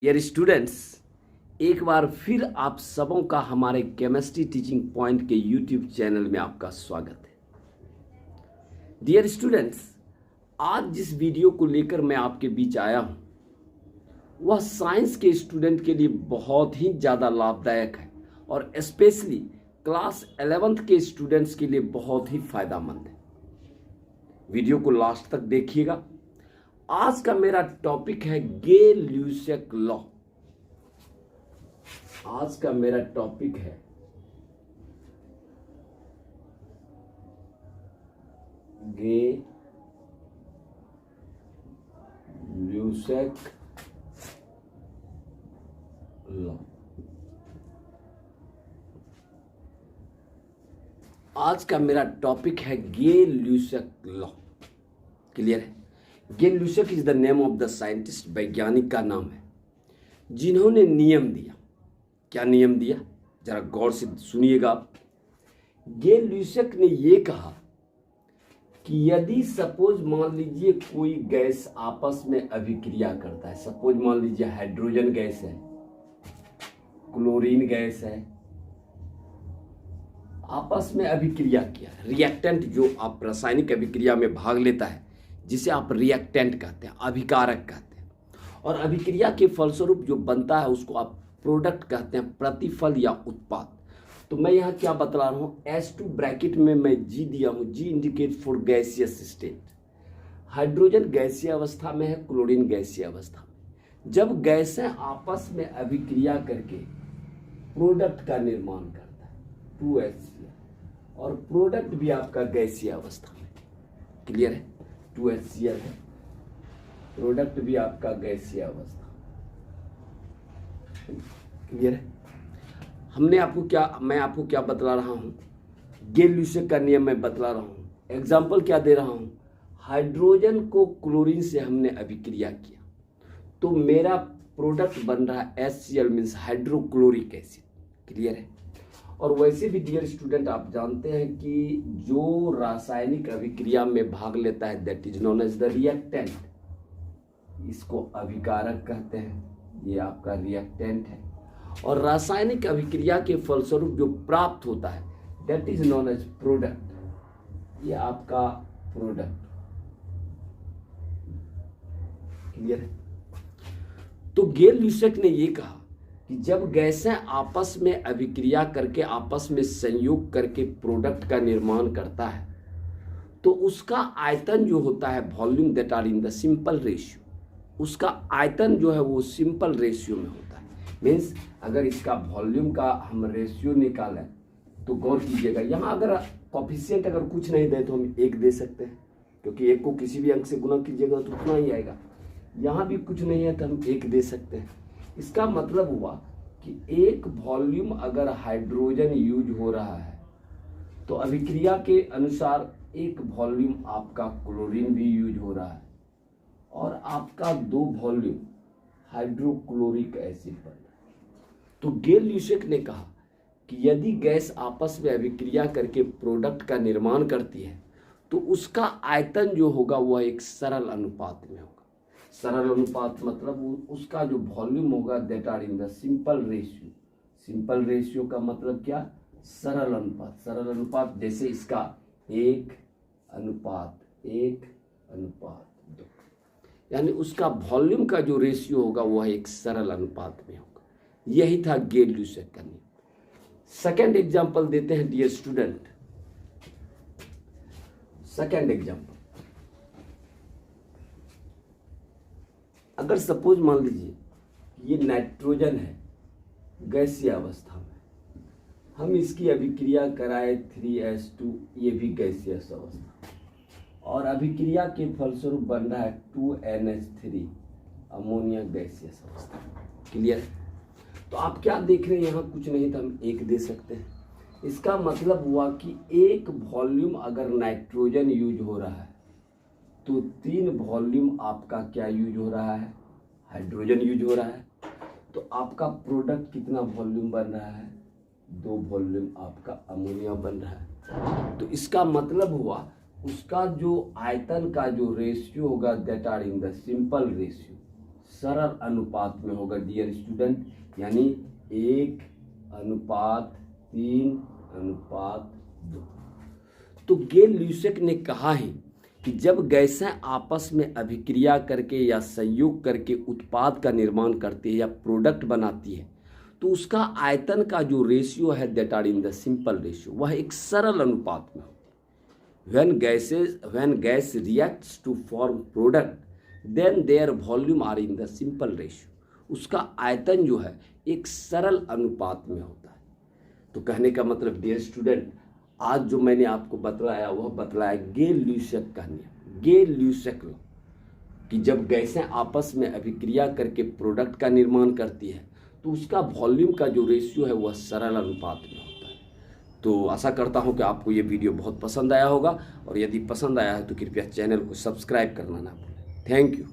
Dear students, एक बार फिर आप सबों का हमारे केमिस्ट्री टीचिंग पॉइंट के यूट्यूब चैनल में आपका स्वागत है। डियर स्टूडेंट्स, आज जिस वीडियो को लेकर मैं आपके बीच आया हूं वह साइंस के स्टूडेंट के लिए बहुत ही ज़्यादा लाभदायक है और स्पेशली क्लास 11th के स्टूडेंट्स के लिए बहुत ही फायदेमंद है। वीडियो को लास्ट तक देखिएगा। आज का मेरा टॉपिक है गे-ल्यूसेक लॉ। आज का मेरा टॉपिक है गे-ल्यूसेक लॉ। आज का मेरा टॉपिक है गे-ल्यूसेक लॉ। क्लियर है? Gay Lussac is the name of the scientist, वैज्ञानिक का नाम है जिन्होंने नियम दिया। क्या नियम दिया, जरा गौर से सुनिएगा आप। गे-ल्यूसेक ने यह कहा कि यदि सपोज मान लीजिए कोई गैस आपस में अभिक्रिया करता है, सपोज मान लीजिए हाइड्रोजन गैस है, क्लोरीन गैस है, आपस में अभिक्रिया किया, रिएक्टेंट जो आप रासायनिक अभिक्रिया में भाग लेता है जिसे आप रिएक्टेंट कहते हैं, अभिकारक कहते हैं, और अभिक्रिया के फलस्वरूप जो बनता है उसको आप प्रोडक्ट कहते हैं, प्रतिफल या उत्पाद। तो मैं यहाँ क्या बतला रहा हूँ, S2 ब्रैकेट में मैं G दिया हूँ। G indicate for gaseous state. Hydrogen गैसीय अवस्था में है, क्लोरीन गैसीय अवस्था में। जब गैसें आपस में अभिक्रिया करके प्रोडक्ट का निर्माण करता है 2HCl, और प्रोडक्ट भी आपका गैसीय अवस्था में। क्लियर है? 2HCl है, प्रोडक्ट भी आपका गैसीय अवस्था। क्लियर है? मैं आपको क्या बतला रहा हूं, गे-ल्यूसेक का नियम मैं बतला रहा हूं। एग्जाम्पल क्या दे रहा हूं, हाइड्रोजन को क्लोरीन से हमने अभिक्रिया किया तो मेरा प्रोडक्ट बन रहा है HCl means hydrochloric acid. Clear है? और वैसे भी डियर स्टूडेंट, आप जानते हैं कि जो रासायनिक अभिक्रिया में भाग लेता है that is known as the reactant. इसको अभिकारक कहते हैं, ये आपका रिएक्टेंट है। और रासायनिक अभिक्रिया के फलस्वरूप जो प्राप्त होता है that is known as product, ये आपका प्रोडक्ट। क्लियर है? तो गे-ल्यूसेक ने ये कहा कि जब गैसें आपस में अभिक्रिया करके आपस में संयोग करके प्रोडक्ट का निर्माण करता है तो उसका आयतन जो होता है, volume that are in the simple ratio, उसका आयतन जो है वो सिंपल रेशियो में होता है। मीन्स अगर इसका वॉल्यूम का हम रेशियो निकालें तो गौर कीजिएगा, यहाँ अगर कॉफिशिएंट अगर कुछ नहीं दे तो हम 1 दे सकते हैं, क्योंकि 1 को किसी भी अंक से गुना कीजिएगा तो उतना ही आएगा। यहाँ भी कुछ नहीं है तो हम 1 दे सकते हैं। इसका मतलब हुआ कि एक वॉल्यूम अगर हाइड्रोजन यूज हो रहा है तो अभिक्रिया के अनुसार एक वॉल्यूम आपका क्लोरीन भी यूज हो रहा है और आपका 2 वॉल्यूम हाइड्रोक्लोरिक एसिड बन रहा है। तो गे-ल्यूसेक ने कहा कि यदि गैस आपस में अभिक्रिया करके प्रोडक्ट का निर्माण करती है तो उसका आयतन जो होगा वह एक सरल अनुपात में होगा। सरल अनुपात मतलब उसका जो वॉल्यूम होगा that are in the simple ratio. Simple ratio का मतलब क्या? सरल अनुपात। सरल अनुपात जैसे इसका 1:1:2, यानी उसका वॉल्यूम का जो रेशियो होगा वह एक सरल अनुपात में होगा। यही था गे-ल्यूसेक का नियम। सेकेंड एग्जाम्पल देते हैं डियर स्टूडेंट। सेकेंड एग्जाम्पल, अगर सपोज मान लीजिए ये नाइट्रोजन है गैसीय अवस्था में, हम इसकी अभिक्रिया कराए 3H2, ये भी गैसीय अवस्था, और अभिक्रिया के फलस्वरूप बन रहा है 2NH3, अमोनिया गैसीय अवस्था। क्लियर है? तो आप क्या देख रहे हैं, यहाँ कुछ नहीं तो हम 1 दे सकते हैं। इसका मतलब हुआ कि एक वॉल्यूम अगर नाइट्रोजन यूज हो रहा है तो 3 वॉल्यूम आपका क्या यूज हो रहा है, हाइड्रोजन यूज हो रहा है। तो आपका प्रोडक्ट कितना वॉल्यूम बन रहा है, 2 वॉल्यूम आपका अमोनिया बन रहा है। तो इसका मतलब हुआ उसका जो आयतन का जो रेशियो होगा that are in the simple ratio. सरल अनुपात में होगा डियर स्टूडेंट, यानी 1:3:2। तो गेल ल्यूसेक ने कहा है कि जब गैसें आपस में अभिक्रिया करके या संयोग करके उत्पाद का निर्माण करती है या प्रोडक्ट बनाती है, तो उसका आयतन का जो रेशियो है that are in the simple ratio, वह एक सरल अनुपात में होती है। when gas reacts to form product then their volume are in the simple ratio, उसका आयतन जो है एक सरल अनुपात में होता है। तो कहने का मतलब डियर स्टूडेंट, आज जो मैंने आपको बतलाया वह बतलाया गेल ल्यूसेक का नियम, गेल ल्यूसेक लॉ, कि जब गैसें आपस में अभिक्रिया करके प्रोडक्ट का निर्माण करती है तो उसका वॉल्यूम का जो रेशियो है वह सरल अनुपात में होता है। तो आशा करता हूं कि आपको ये वीडियो बहुत पसंद आया होगा, और यदि पसंद आया है तो कृपया चैनल को सब्सक्राइब करना ना भूलें। Thank you.